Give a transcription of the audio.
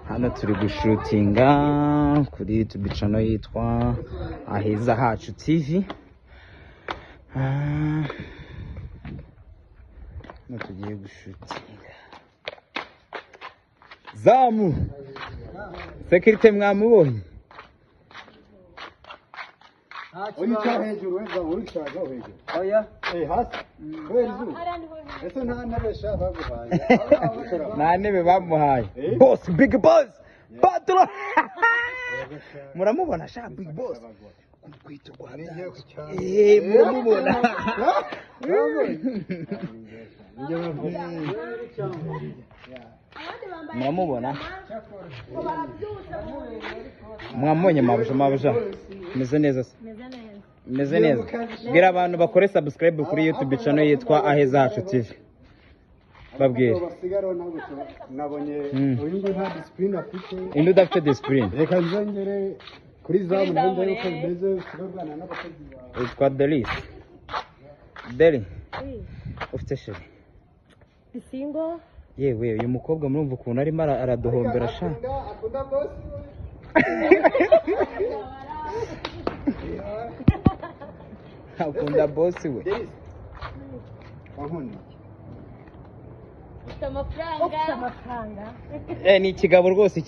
hano turi gushutinga kuri YouTube channel yitwa Aheza Hacu TV. No tugiye gushutinga. Zamu sekirite mwamubonye? Uyica hejuru wenda urishaga hejuru. Oya, hasi. Hejuru. Ese nta ntebe shaka baguhaye. Nta ntebe bamuhaye. Boss, big boss. Patron. Muramubona sha big boss. Kwita Rwanda. Muramubona. Muramubona? Mwamubonye mabuja. Meze neza se? Meze neza. Bwira abantu bakore subscribe kuri YouTube channel yitwa Aheza Hacu TV. Babwire. Nabonye uyu nta discipline afite. Indi udafite discipline. Reka nzongere kuri zamu nabonye yuko bimeze kurwana n'abakozi bawe. Yitwa Delis. Deli. Ufite sheri? Single. Yewe uyu mukobwa murumva ukuntu arimo aradohombera sha. Akunda boss. Akunda boss we. Wankunda. Ufite amafaranga. Ni ikigabo rwose.